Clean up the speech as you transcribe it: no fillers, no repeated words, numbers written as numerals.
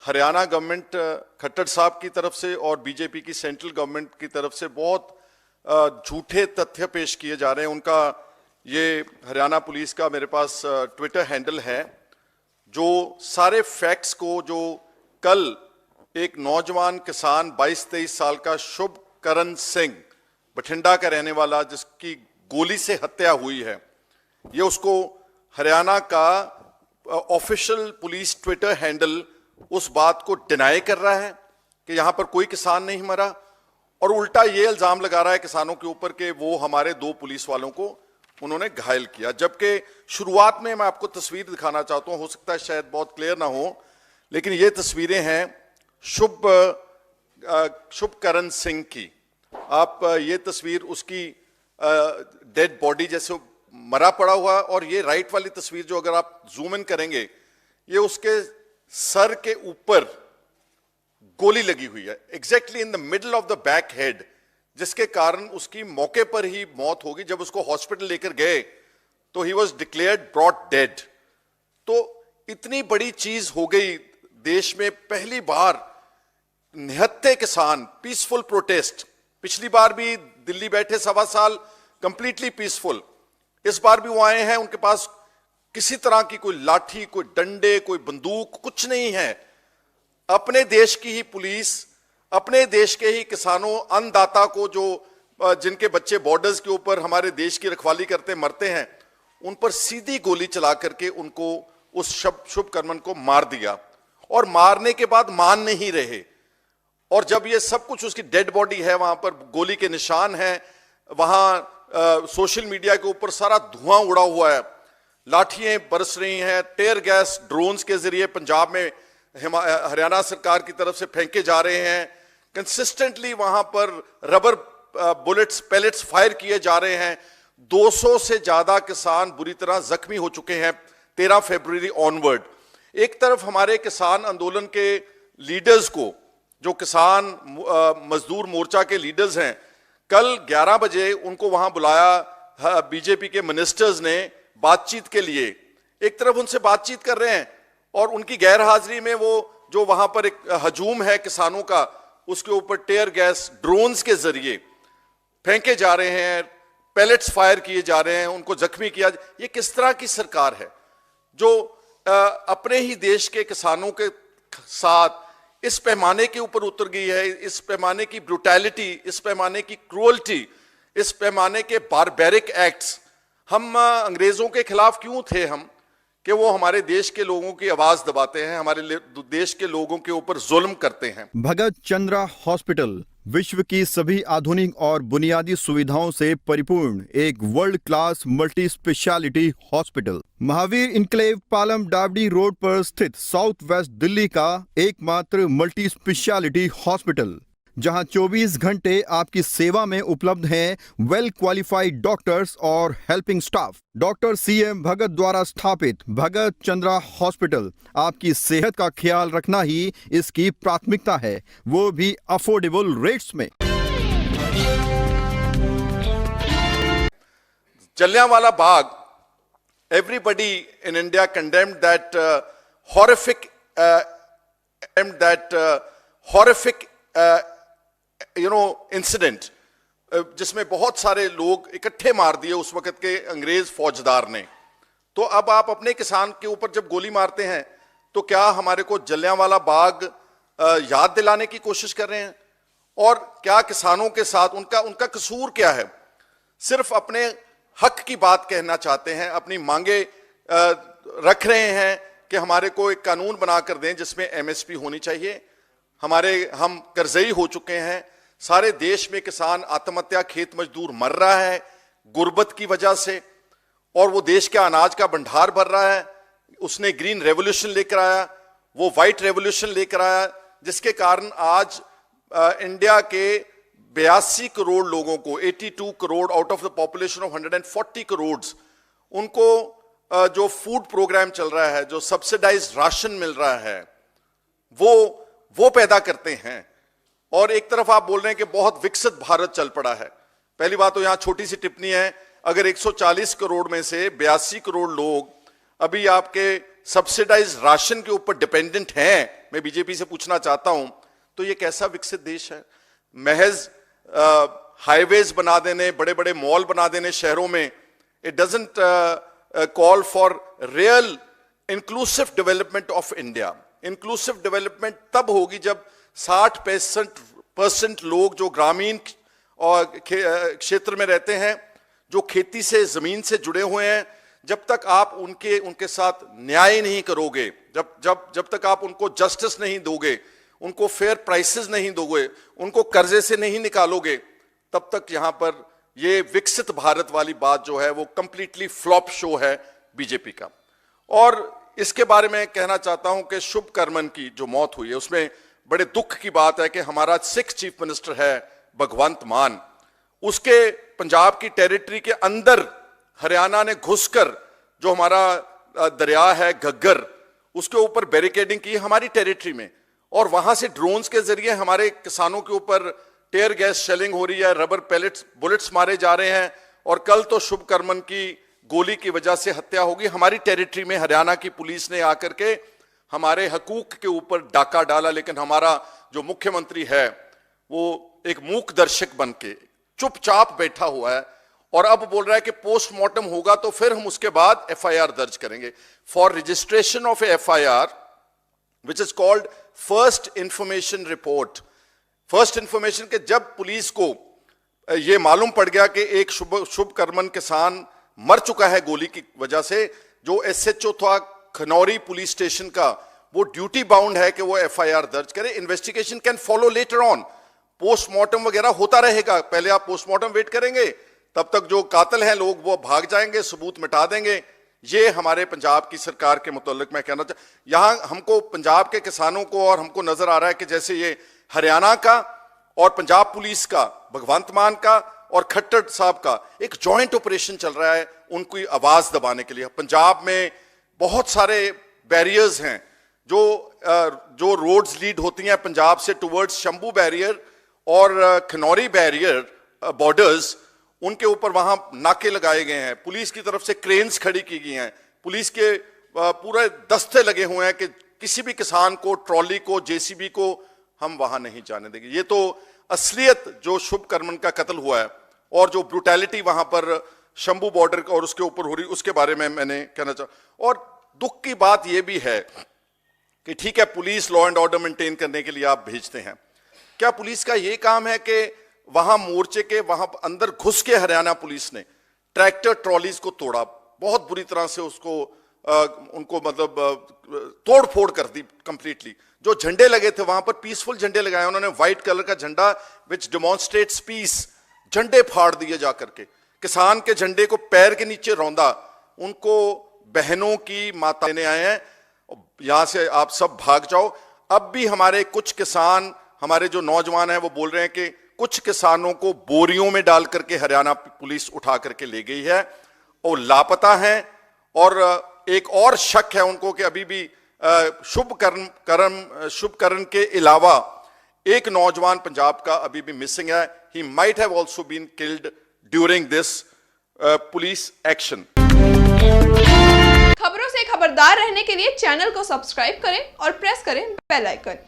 Haryana government Khattar साहब की तरफ से और बीजेपी की सेंट्रल गवर्नमेंट की तरफ से बहुत झूठे तथ्य पेश किए जा रहे हैं। उनका ये हरियाणा पुलिस का मेरे पास ट्विटर हैंडल है, जो सारे फैक्ट्स को, जो कल एक नौजवान किसान 22-23 साल का शुभकरण सिंह बठिंडा का रहने वाला, जिसकी गोली से हत्या हुई है, ये उसको हरियाणा का ऑफिशियल पुलिस ट्विटर हैंडल उस बात को डिनाई कर रहा है कि यहां पर कोई किसान नहीं मरा, और उल्टा ये इल्जाम लगा रहा है किसानों के ऊपर कि वो हमारे 2 पुलिस वालों को उन्होंने घायल किया। जबकि शुरुआत में मैं आपको तस्वीर दिखाना चाहता हूं, हो सकता है शायद बहुत क्लियर ना हो, लेकिन ये तस्वीरें हैं शुभकरण सिंह की। आप ये तस्वीर उसकी डेड बॉडी जैसे मरा पड़ा हुआ, और ये राइट वाली तस्वीर जो अगर आप जूम इन करेंगे, ये उसके सर के ऊपर गोली लगी हुई है, exactly in the middle of the back head, जिसके कारण उसकी मौके पर ही मौत होगी। जब उसको हॉस्पिटल लेकर गए तो he was declared brought dead. तो इतनी बड़ी चीज हो गई देश में, पहली बार निहत्थे किसान, पीसफुल प्रोटेस्ट। पिछली बार भी दिल्ली बैठे 1.25 साल कंप्लीटली पीसफुल, इस बार भी वो आए हैं, उनके पास किसी तरह की कोई लाठी, कोई डंडे, कोई बंदूक, कुछ नहीं है। अपने देश की ही पुलिस, अपने देश के ही किसानों, अन्नदाता को, जो जिनके बच्चे बॉर्डर्स के ऊपर हमारे देश की रखवाली करते मरते हैं, उन पर सीधी गोली चला करके उनको, उस शुभकर्मन को मार दिया, और मारने के बाद मान नहीं रहे। और जब ये सब कुछ, उसकी डेड बॉडी है, वहां पर गोली के निशान हैं, वहां सोशल मीडिया के ऊपर सारा धुआं उड़ा हुआ है, लाठियां बरस रही हैं, टेयर गैस ड्रोन्स के जरिए पंजाब में हरियाणा सरकार की तरफ से फेंके जा रहे हैं, कंसिस्टेंटली वहां पर रबर बुलेट्स, पैलेट्स फायर किए जा रहे हैं। 200 से ज्यादा किसान बुरी तरह जख्मी हो चुके हैं 13 फरवरी ऑनवर्ड। एक तरफ हमारे किसान आंदोलन के लीडर्स को, जो किसान मजदूर मोर्चा के लीडर्स हैं, कल 11 बजे उनको वहां बुलाया बीजेपी के मिनिस्टर्स ने बातचीत के लिए। एक तरफ उनसे बातचीत कर रहे हैं, और उनकी गैर हाजिरी में वो जो वहां पर एक हजूम है किसानों का, उसके ऊपर टेयर गैस ड्रोन्स के जरिए फेंके जा रहे हैं, पैलेट्स फायर किए जा रहे हैं, उनको जख्मी किया। ये किस तरह की सरकार है जो अपने ही देश के किसानों के साथ इस पैमाने के ऊपर उतर गई है, इस पैमाने की ब्रूटैलिटी, इस पैमाने की क्रूअल्टी, इस पैमाने के बारबेरिक एक्ट्स। हम अंग्रेजों के खिलाफ क्यों थे हम, कि वो हमारे देश के लोगों की आवाज दबाते हैं, हमारे देश के लोगों के ऊपर जुल्म करते हैं। भगत चंद्रा हॉस्पिटल विश्व की सभी आधुनिक और बुनियादी सुविधाओं से परिपूर्ण एक world class multi speciality hospital, Mahavir enclave Palam Dabri road पर स्थित साउथ वेस्ट दिल्ली का एकमात्र मल्टी स्पेशलिटी हॉस्पिटल, जहां 24 घंटे आपकी सेवा में उपलब्ध हैं वेल क्वालिफाइड डॉक्टर्स और हेल्पिंग स्टाफ। डॉक्टर CM भगत द्वारा स्थापित भगत चंद्रा हॉस्पिटल आपकी सेहत का ख्याल रखना ही इसकी प्राथमिकता है, वो भी अफोर्डेबल रेट्स में। Jallianwala Bagh, everybody in India condemned that horrific incident, जिसमें बहुत सारे लोग इकट्ठे मार दिए उस वक्त के अंग्रेज फौजदार ने। तो अब आप अपने किसान के ऊपर जब गोली मारते हैं, तो क्या हमारे को जलियांवाला बाग याद दिलाने की कोशिश कर रहे हैं? और क्या किसानों के साथ उनका कसूर क्या है? सिर्फ अपने हक की बात कहना चाहते हैं, अपनी मांगे रख रहे हैं कि हमारे को एक कानून बनाकर दें जिसमें MSP होनी चाहिए। हम कर्जई हो चुके हैं, सारे देश में किसान आत्महत्या, खेत मजदूर मर रहा है गुर्बत की वजह से, और वो देश के अनाज का भंडार भर रहा है। उसने ग्रीन रेवोल्यूशन लेकर आया, वो व्हाइट रेवोल्यूशन लेकर आया, जिसके कारण आज इंडिया के 82 करोड़ लोगों को, 82 crore out of the population of 140 crore, उनको जो फूड प्रोग्राम चल रहा है, जो सब्सिडाइज्ड राशन मिल रहा है, वो पैदा करते हैं। और एक तरफ आप बोल रहे हैं कि बहुत विकसित भारत चल पड़ा है। पहली बात तो यहां छोटी सी टिप्पणी है, अगर 140 करोड़ में से 82 करोड़ लोग अभी आपके सब्सिडाइज्ड राशन के ऊपर डिपेंडेंट हैं, मैं बीजेपी से पूछना चाहता हूं, तो ये कैसा विकसित देश है? महज हाईवेज बना देने, बड़े बड़े मॉल बना देने शहरों में, it doesn't call for real inclusive development of India. Inclusive development तब होगी जब 60% लोग जो ग्रामीण और क्षेत्र में रहते हैं, जो खेती से, जमीन से जुड़े हुए हैं, जब तक आप उनके साथ न्याय नहीं करोगे, जब तक आप उनको जस्टिस नहीं दोगे, उनको फेयर प्राइसेस नहीं दोगे, उनको कर्जे से नहीं निकालोगे, तब तक यहां पर ये विकसित भारत वाली बात जो है वो कंप्लीटली फ्लॉप शो है बीजेपी का। और इसके बारे में कहना चाहता हूं कि शुभ कर्मन की जो मौत हुई है, उसमें बड़े दुख की बात है कि हमारा सिख चीफ मिनिस्टर है भगवंत मान, उसके पंजाब की टेरिटरी के अंदर हरियाणा ने घुसकर जो हमारा दरिया है घग्गर, उसके ऊपर बैरिकेडिंग की हमारी टेरिटरी में, और वहां से ड्रोन्स के जरिए हमारे किसानों के ऊपर टेयर गैस शेलिंग हो रही है, रबर पैलेट्स, बुलेट्स मारे जा रहे हैं, और कल तो शुभ कर्मन की गोली की वजह से हत्या होगी। हमारी टेरिटरी में हरियाणा की पुलिस ने आकर के हमारे हकूक के ऊपर डाका डाला, लेकिन हमारा जो मुख्यमंत्री है वो एक मूक दर्शक बन के चुपचाप बैठा हुआ है, और अब बोल रहा है कि पोस्टमार्टम होगा तो फिर हम उसके बाद एफआईआर दर्ज करेंगे। For registration of FIR which is called first information report. First information के जब पुलिस को यह मालूम पड़ गया कि एक शुभ कर्मन किसान मर चुका है गोली की वजह से, जो एसएचओ था खनौरी पुलिस स्टेशन का, वो ड्यूटी बाउंड है कि वो एफआईआर दर्ज करे। Investigation can follow later on, postmortem वगैरह होता रहेगा, पहले आप पोस्टमार्टम वेट करेंगे, तब तक जो कातिल हैं लोग वो भाग जाएंगे, सबूत मिटा देंगे। ये हमारे पंजाब की सरकार के मुतालिक मैं कहना चाहता, यहां हमको पंजाब के किसानों को, और हमको नजर आ रहा है कि जैसे ये हरियाणा का और पंजाब पुलिस का, भगवंत मान का और खट्टर साहब का एक जॉइंट ऑपरेशन चल रहा है उनकी आवाज दबाने के लिए। पंजाब में बहुत सारे बैरियर्स हैं, जो रोड्स लीड होती हैं पंजाब से टुवर्ड्स शंभू बैरियर और खनौरी बैरियर बॉर्डर्स, उनके ऊपर वहां नाके लगाए गए हैं, पुलिस की तरफ से क्रेन्स खड़ी की गई हैं, पुलिस के पूरे दस्ते लगे हुए हैं कि किसी भी किसान को, ट्रॉली को, जेसीबी को हम वहां नहीं जाने देंगे। ये तो असलियत जो शुभ कर्मन का कत्ल हुआ है और जो ब्रूटैलिटी वहां पर शंभू बॉर्डर और उसके ऊपर हो रही, उसके बारे में मैंने कहना चाह। और दुख की बात यह भी है कि ठीक है, police law and order maintain करने के लिए आप भेजते हैं, क्या पुलिस का यह काम है कि वहां मोर्चे के वहां अंदर घुस के हरियाणा पुलिस ने ट्रैक्टर ट्रॉलीज को तोड़ा, बहुत बुरी तरह से उसको उनको मतलब तोड़ फोड़ कर दी कंप्लीटली। जो झंडे लगे थे वहां पर पीसफुल झंडे लगाए उन्होंने, व्हाइट कलर का झंडा विच डेमोन्स्ट्रेट्स पीस, झंडे फाड़ दिए जाकर के, किसान के झंडे को पैर के नीचे रौंदा, उनको बहनों की माता लेने आए हैं, यहां से आप सब भाग जाओ। अब भी हमारे कुछ किसान, हमारे जो नौजवान हैं वो बोल रहे हैं कि कुछ किसानों को बोरियों में डाल करके हरियाणा पुलिस उठा करके ले गई है और लापता हैं, और एक और शक है उनको कि अभी भी शुभ करण के अलावा एक नौजवान पंजाब का अभी भी मिसिंग है। He might have also been killed during this police action. खबरों से खबरदार रहने के लिए चैनल को सब्सक्राइब करें और प्रेस करें बेल आइकन।